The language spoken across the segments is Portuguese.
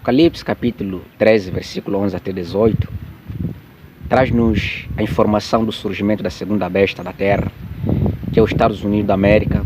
Apocalipse capítulo 13, versículo 11 até 18, traz-nos a informação do surgimento da segunda besta da Terra, que é os Estados Unidos da América,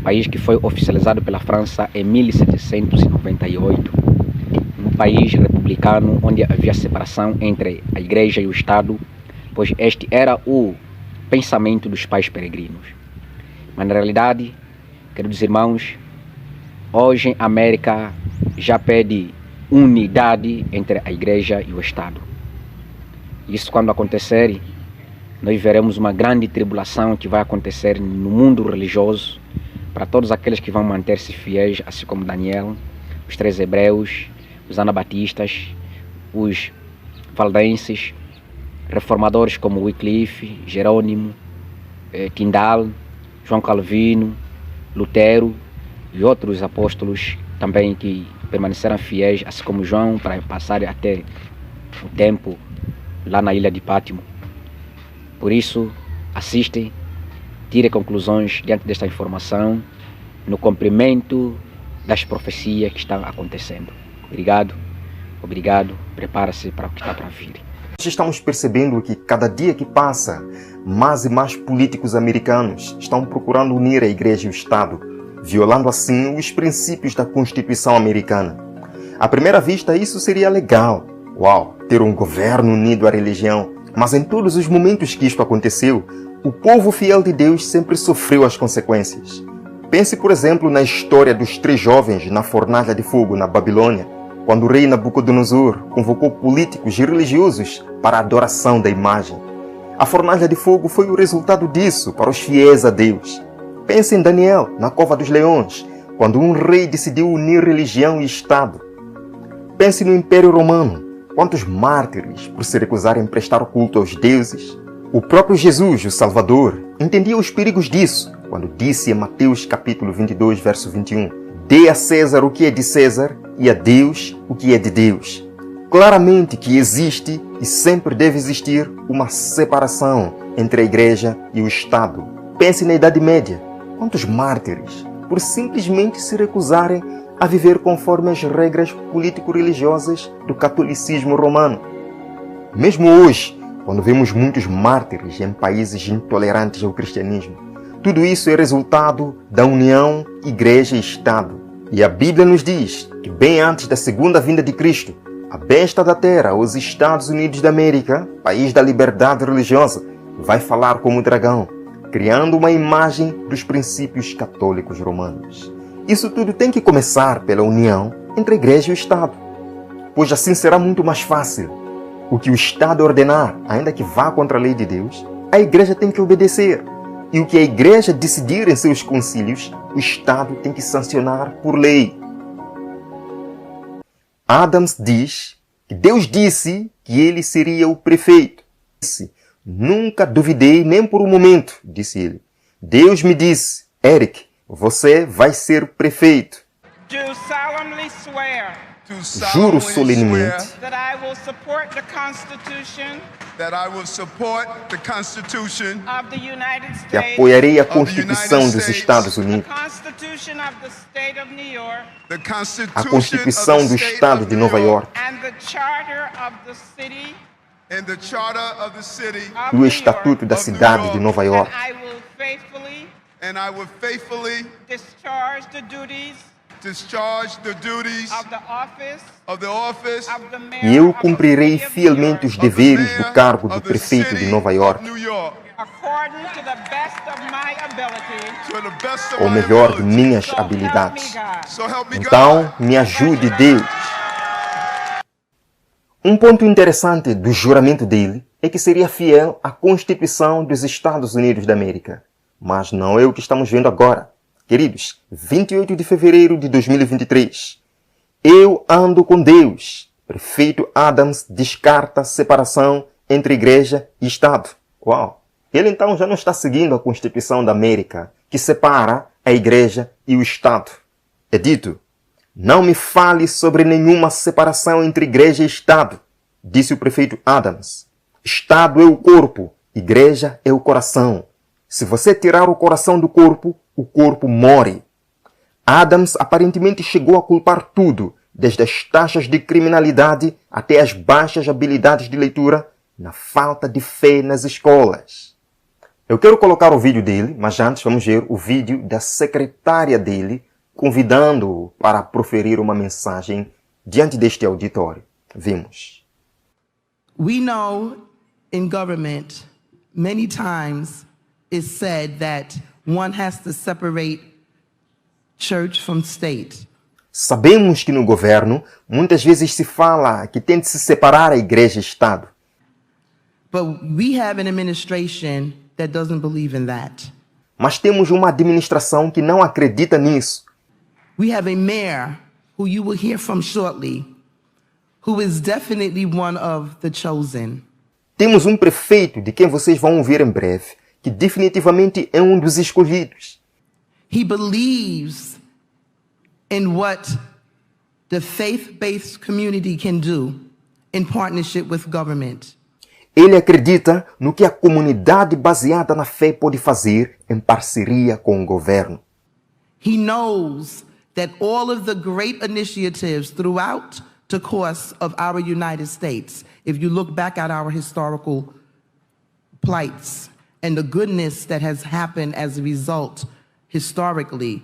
país que foi oficializado pela França em 1798, um país republicano onde havia separação entre a igreja e o Estado, pois este era o pensamento dos pais peregrinos. Mas na realidade, queridos irmãos, hoje a América já pede unidade entre a igreja e o Estado. Isso quando acontecer, nós veremos uma grande tribulação que vai acontecer no mundo religioso para todos aqueles que vão manter-se fiéis, assim como Daniel, os 3 hebreus, os anabatistas, os valdenses, reformadores como Wycliffe, Jerônimo, Tyndale, João Calvino, Lutero e outros apóstolos também que permaneceram fiéis, assim como João, para passar até o tempo lá na ilha de Pátimo. Por isso, assiste, tire conclusões diante desta informação, no cumprimento das profecias que estão acontecendo. Obrigado, prepara-se para o que está para vir. Estamos percebendo que cada dia que passa, mais e mais políticos americanos estão procurando unir a igreja e o Estado, violando assim os princípios da Constituição americana. À primeira vista, isso seria legal. Ter um governo unido à religião. Mas em todos os momentos que isto aconteceu, o povo fiel de Deus sempre sofreu as consequências. Pense, por exemplo, na história dos 3 jovens na fornalha de fogo na Babilônia, quando o rei Nabucodonosor convocou políticos e religiosos para a adoração da imagem. A fornalha de fogo foi o resultado disso para os fiéis a Deus. Pense em Daniel, na cova dos leões, quando um rei decidiu unir religião e Estado. Pense no Império Romano, quantos mártires por se recusarem a prestar culto aos deuses. O próprio Jesus, o Salvador, entendia os perigos disso, quando disse em Mateus capítulo 22, verso 21, «Dê a César o que é de César e a Deus o que é de Deus». Claramente que existe e sempre deve existir uma separação entre a igreja e o Estado. Pense na Idade Média. Quantos mártires por simplesmente se recusarem a viver conforme as regras político-religiosas do catolicismo romano. Mesmo hoje, quando vemos muitos mártires em países intolerantes ao cristianismo, tudo isso é resultado da união igreja e Estado. E a Bíblia nos diz que bem antes da segunda vinda de Cristo, a besta da terra, os Estados Unidos da América, país da liberdade religiosa, vai falar como dragão, criando uma imagem dos princípios católicos romanos. Isso tudo tem que começar pela união entre a igreja e o Estado, pois assim será muito mais fácil. O que o Estado ordenar, ainda que vá contra a lei de Deus, a igreja tem que obedecer. E o que a igreja decidir em seus concílios, o Estado tem que sancionar por lei. Adams diz que Deus disse que ele seria o prefeito. Nunca duvidei nem por um momento, disse ele. Deus me disse, Eric, você vai ser prefeito. Juro solenemente que apoiarei a Constituição dos Estados Unidos, a Constituição do Estado de Nova York e o Estatuto da Cidade de Nova York. And I will faithfully discharge the duties of the office e eu cumprirei fielmente os deveres do cargo de prefeito de Nova York, ou melhor, de minhas habilidades. Então, me ajude, Deus. Um ponto interessante do juramento dele é que seria fiel à Constituição dos Estados Unidos da América. Mas não é o que estamos vendo agora. Queridos, 28 de fevereiro de 2023. Eu ando com Deus. Prefeito Adams descarta separação entre igreja e Estado. Ele então já não está seguindo a Constituição da América, que separa a igreja e o Estado. É dito, não me fale sobre nenhuma separação entre igreja e Estado, disse o prefeito Adams. Estado é o corpo, igreja é o coração. Se você tirar o coração do corpo, o corpo morre. Adams aparentemente chegou a culpar tudo, desde as taxas de criminalidade até as baixas habilidades de leitura, na falta de fé nas escolas. Eu quero colocar o vídeo dele, mas antes vamos ver o vídeo da secretária dele, convidando-o para proferir uma mensagem diante deste auditório. Vimos. We know in government, many times it's said that one has to separate church from state. Sabemos que no governo, muitas vezes se fala que tem de se separar a igreja e Estado. But we have an administration that doesn't believe in that. Mas temos uma administração que não acredita nisso. We have a mayor who you will hear from shortly, who is definitely one of the chosen. Temos um prefeito de quem vocês vão ouvir em breve, que definitivamente é um dos escolhidos. He believes in what the faith-based community can do in partnership with government. Ele acredita no que a comunidade baseada na fé pode fazer em parceria com o governo. He knows that all of the great initiatives throughout the course of our United States, if you look back at our historical plights and the goodness that has happened as a result historically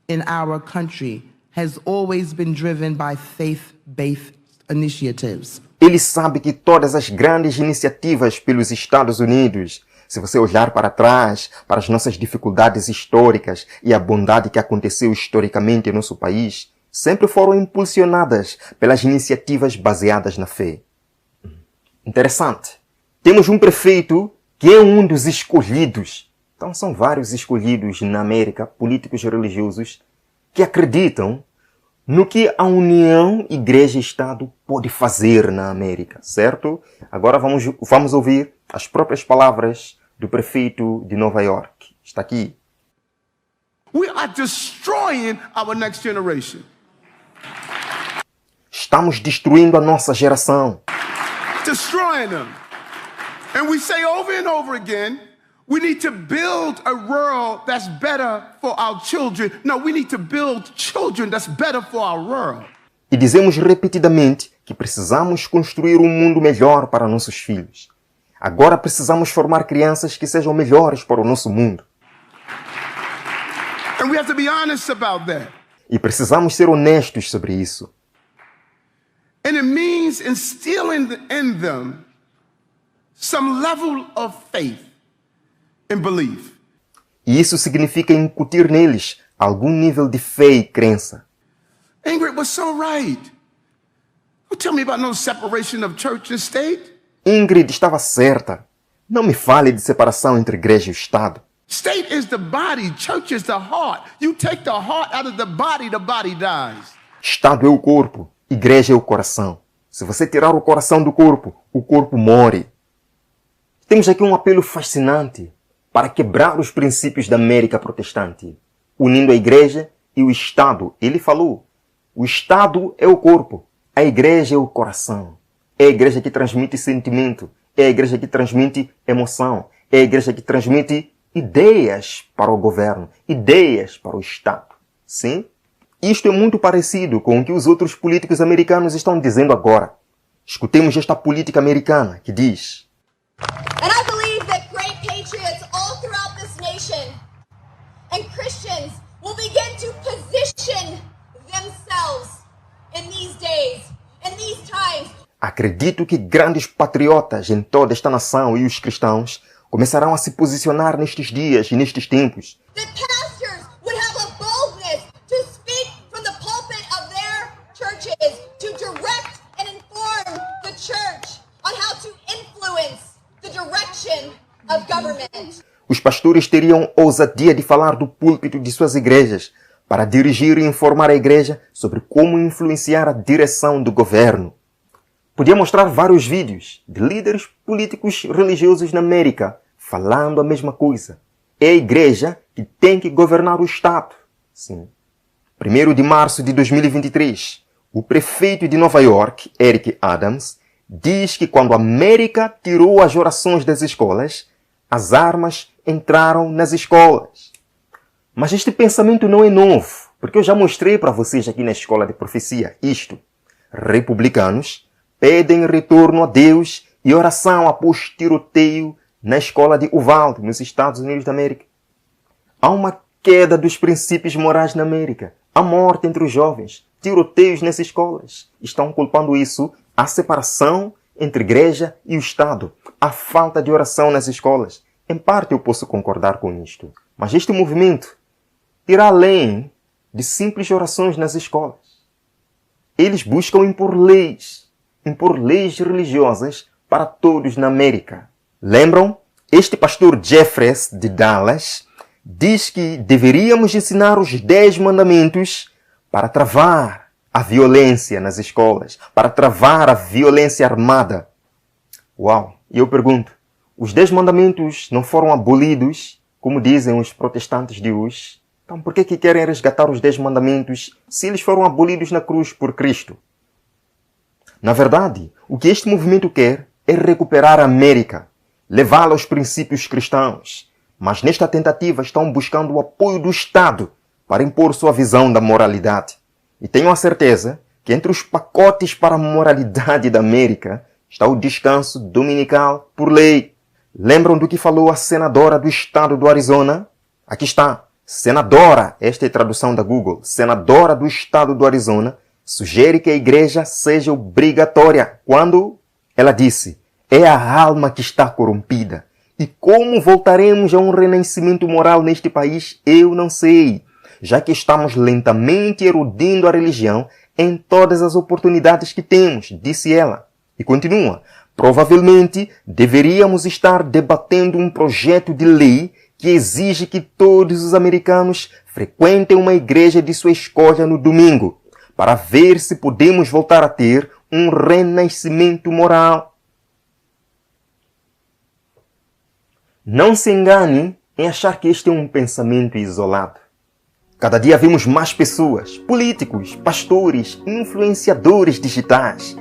in our country, has always been driven by faith-based initiatives. Ele sabe que todas as grandes iniciativas pelos Estados Unidos, se você olhar para trás, para as nossas dificuldades históricas e a bondade que aconteceu historicamente em nosso país, sempre foram impulsionadas pelas iniciativas baseadas na fé. Interessante. Temos um prefeito que é um dos escolhidos. Então são vários escolhidos na América, políticos religiosos, que acreditam no que a união Igreja e Estado pode fazer na América, certo? Agora vamos ouvir as próprias palavras do prefeito de Nova York. Está aqui. We are destroying our next generation. Estamos destruindo a nossa geração. Destroying them. And we say over and over again, we need to build a world that's better for our children. No, we need to build children that's better for our world. E dizemos repetidamente que precisamos construir um mundo melhor para nossos filhos. Agora precisamos formar crianças que sejam melhores para o nosso mundo. And we have to be honest about that. E precisamos ser honestos sobre isso. And it means instilling in them some level of faith and belief. E isso significa incutir neles algum nível de fé e crença. Ingrid was so right. Don't tell me about no separation of church and state. Ingrid estava certa. Não me fale de separação entre igreja e Estado. State is the body, church is the heart. You take the heart out of the body dies. Estado é o corpo, igreja é o coração. Se você tirar o coração do corpo, o corpo morre. Temos aqui um apelo fascinante para quebrar os princípios da América protestante, unindo a igreja e o Estado. Ele falou, o Estado é o corpo, a igreja é o coração. É a igreja que transmite sentimento, é a igreja que transmite emoção, é a igreja que transmite ideias para o governo, ideias para o Estado. Sim? Isto é muito parecido com o que os outros políticos americanos estão dizendo agora. Escutemos esta política americana que diz: And I believe that great patriots all throughout this nation and Christians will begin to position themselves in these days, in these times. Acredito que grandes patriotas em toda esta nação e os cristãos começarão a se posicionar nestes dias e nestes tempos. That pastors would have a boldness to speak from the pulpit of their churches to direct and inform the church on how to influence the direction of government. Os pastores teriam ousadia de falar do púlpito de suas igrejas para dirigir e informar a igreja sobre como influenciar a direção do governo. Podia mostrar vários vídeos de líderes políticos religiosos na América falando a mesma coisa. É a igreja que tem que governar o Estado. Sim. 1º de março de 2023, o prefeito de Nova York, Eric Adams, diz que quando a América tirou as orações das escolas, as armas entraram nas escolas. Mas este pensamento não é novo, porque eu já mostrei para vocês aqui na Escola de Profecia isto. republicanos pedem retorno a Deus e oração após tiroteio na escola de Uvalde, nos Estados Unidos da América. Há uma queda dos princípios morais na América, a morte entre os jovens, tiroteios nessas escolas. Estão culpando isso à separação entre igreja e o Estado, a falta de oração nas escolas. Em parte eu posso concordar com isto, mas este movimento irá além de simples orações nas escolas. Eles buscam impor leis religiosas para todos na América. Lembram? Este pastor Jeffress de Dallas diz que deveríamos ensinar os 10 mandamentos para travar a violência nas escolas, para travar a violência armada. Uau! E eu pergunto, os 10 mandamentos não foram abolidos, como dizem os protestantes de hoje? Então por que querem resgatar os 10 mandamentos se eles foram abolidos na cruz por Cristo? Na verdade, o que este movimento quer é recuperar a América, levá-la aos princípios cristãos. Mas nesta tentativa estão buscando o apoio do Estado para impor sua visão da moralidade. E tenho a certeza que entre os pacotes para a moralidade da América está o descanso dominical por lei. Lembram do que falou a senadora do estado do Arizona? Aqui está. Senadora, esta é a tradução da Google, senadora do estado do Arizona, sugere que a igreja seja obrigatória. Quando ela disse, é a alma que está corrompida. E como voltaremos a um renascimento moral neste país, eu não sei, já que estamos lentamente erodendo a religião em todas as oportunidades que temos, disse ela. E continua, provavelmente deveríamos estar debatendo um projeto de lei que exige que todos os americanos frequentem uma igreja de sua escolha no domingo, para ver se podemos voltar a ter um renascimento moral. Não se engane em achar que este é um pensamento isolado. Cada dia vemos mais pessoas, políticos, pastores, influenciadores digitais,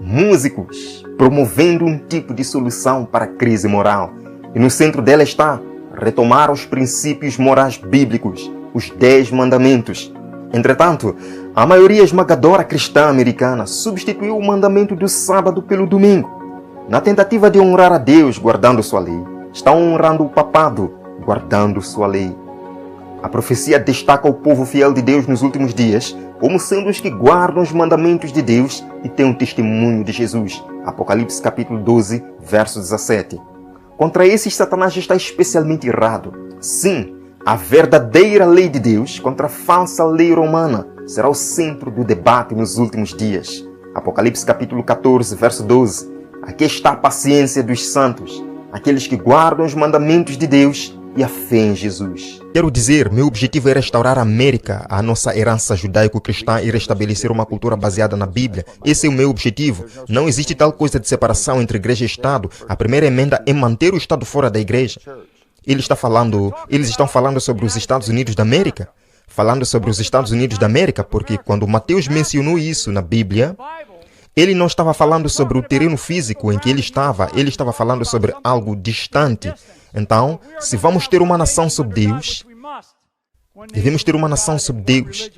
músicos, promovendo um tipo de solução para a crise moral. E no centro dela está retomar os princípios morais bíblicos, os 10 mandamentos. Entretanto, a maioria esmagadora cristã americana substituiu o mandamento do sábado pelo domingo. Na tentativa de honrar a Deus guardando sua lei, estão honrando o papado guardando sua lei. A profecia destaca o povo fiel de Deus nos últimos dias como sendo os que guardam os mandamentos de Deus e têm um testemunho de Jesus. Apocalipse capítulo 12, verso 17. Contra esses, Satanás está especialmente errado. Sim, a verdadeira lei de Deus contra a falsa lei romana será o centro do debate nos últimos dias. Apocalipse capítulo 14, verso 12. Aqui está a paciência dos santos, aqueles que guardam os mandamentos de Deus e a fé em Jesus. Quero dizer, meu objetivo é restaurar a América, a nossa herança judaico-cristã e restabelecer uma cultura baseada na Bíblia. Esse é o meu objetivo. Não existe tal coisa de separação entre igreja e Estado. A primeira emenda é manter o Estado fora da igreja. Eles estão falando sobre os Estados Unidos da América? Falando sobre os Estados Unidos da América, porque quando Mateus mencionou isso na Bíblia, ele não estava falando sobre o terreno físico em que ele estava falando sobre algo distante. Então, se vamos ter uma nação sob Deus, devemos ter uma nação sob Deus.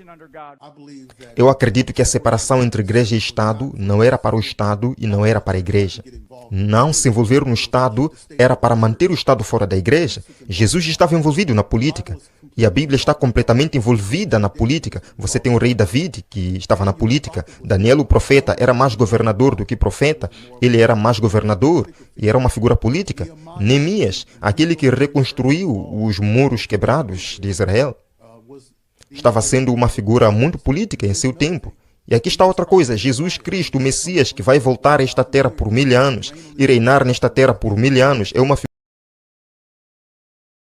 Eu acredito que a separação entre igreja e Estado não era para o Estado e não era para a igreja. Não se envolver no Estado era para manter o Estado fora da igreja. Jesus estava envolvido na política. E a Bíblia está completamente envolvida na política. Você tem o rei David, que estava na política. Daniel, o profeta, era mais governador do que profeta. Ele era mais governador e era uma figura política. Neemias, aquele que reconstruiu os muros quebrados de Israel, estava sendo uma figura muito política em seu tempo. E aqui está outra coisa, Jesus Cristo, o Messias, que vai voltar a esta terra por 1000 anos e reinar nesta terra por 1000 anos, é uma figura